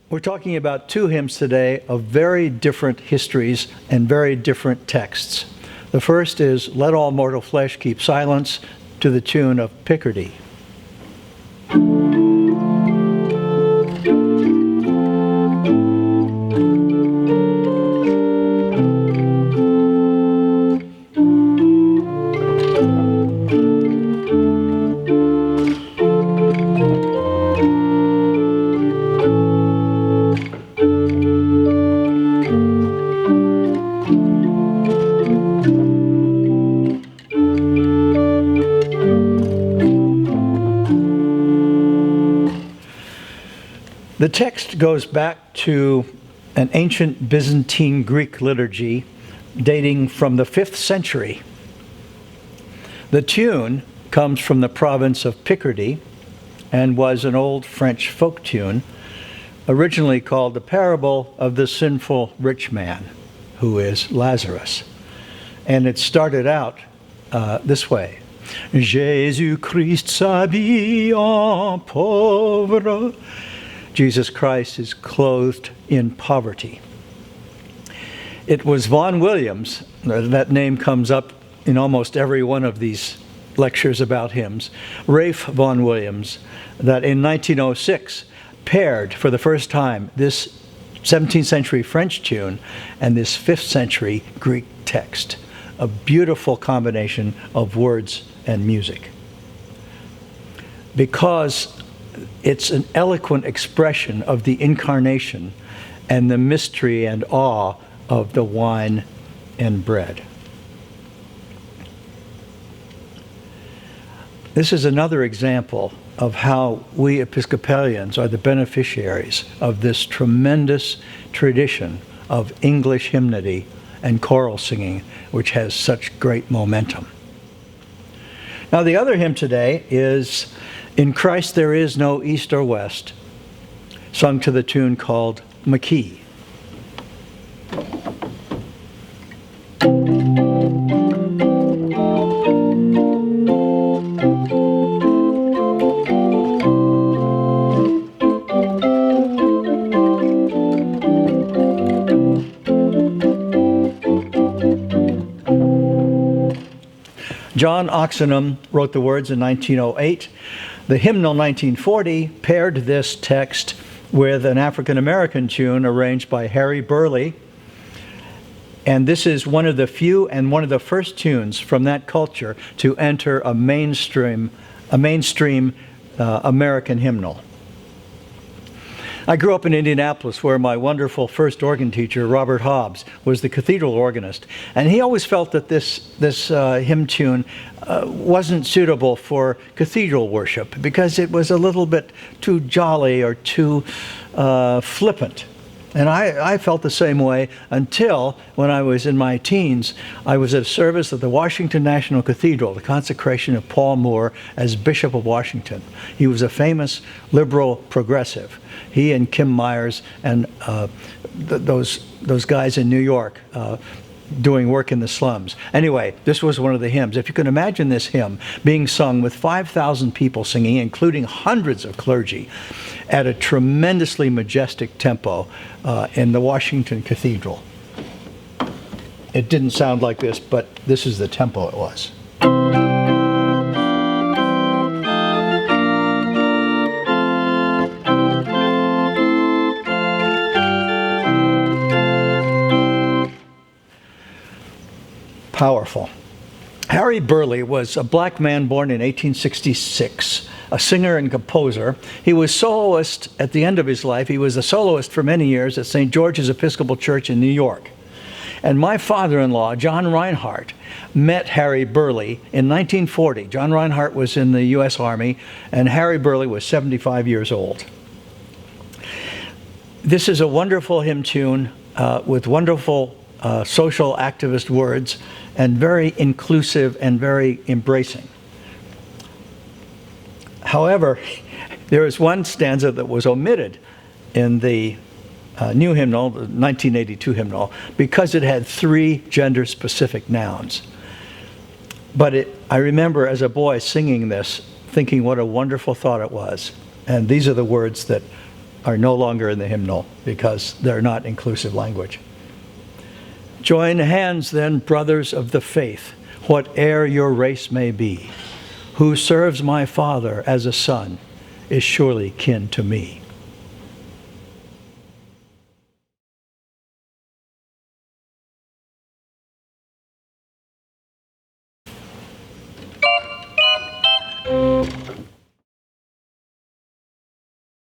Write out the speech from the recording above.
We're talking about two hymns today of very different histories and very different texts. The first is Let All Mortal Flesh Keep Silence, to the tune of Picardy. The text goes back to an ancient Byzantine Greek liturgy dating from the 5th century. The tune comes from the province of Picardy and was an old French folk tune, originally called the Parable of the Sinful Rich Man, who is Lazarus. And it started out this way. Jésus-Christ s'habille en pauvre. Jesus Christ is clothed in poverty. It was Vaughan Williams, that name comes up in almost every one of these lectures about hymns, Ralph Vaughan Williams, that in 1906 paired for the first time this 17th century French tune and this 5th century Greek text. A beautiful combination of words and music. Because it's an eloquent expression of the incarnation and the mystery and awe of the wine and bread. This is another example of how we Episcopalians are the beneficiaries of this tremendous tradition of English hymnody and choral singing, which has such great momentum. Now, the other hymn today is In Christ There Is No East or West, sung to the tune called McKee. John Oxenham wrote the words in 1908. The hymnal 1940 paired this text with an African-American tune arranged by Harry Burleigh. And this is one of the few and one of the first tunes from that culture to enter a mainstream American hymnal. I grew up in Indianapolis, where my wonderful first organ teacher, Robert Hobbs, was the cathedral organist. And he always felt that this hymn tune wasn't suitable for cathedral worship because it was a little bit too jolly or too flippant. And I felt the same way until, when I was in my teens, I was at a service at the Washington National Cathedral, the consecration of Paul Moore as Bishop of Washington. He was a famous liberal progressive. He and Kim Myers and those guys in New York doing work in the slums. Anyway, this was one of the hymns. If you can imagine this hymn being sung with 5,000 people singing, including hundreds of clergy, at a tremendously majestic tempo in the Washington Cathedral. It didn't sound like this, but this is the tempo it was. Powerful. Harry Burleigh was a black man born in 1866, a singer and composer. He was soloist at the end of his life. He was a soloist for many years at St. George's Episcopal Church in New York. And my father-in-law, John Reinhardt, met Harry Burleigh in 1940. John Reinhardt was in the U.S. Army, and Harry Burleigh was 75 years old. This is a wonderful hymn tune with wonderful social activist words, and very inclusive and very embracing. However, there is one stanza that was omitted in the new hymnal, the 1982 hymnal, because it had 3 gender-specific nouns. But I remember as a boy singing this, thinking what a wonderful thought it was. And these are the words that are no longer in the hymnal because they're not inclusive language. Join hands then, brothers of the faith, whate'er your race may be. Who serves my Father as a son is surely kin to me.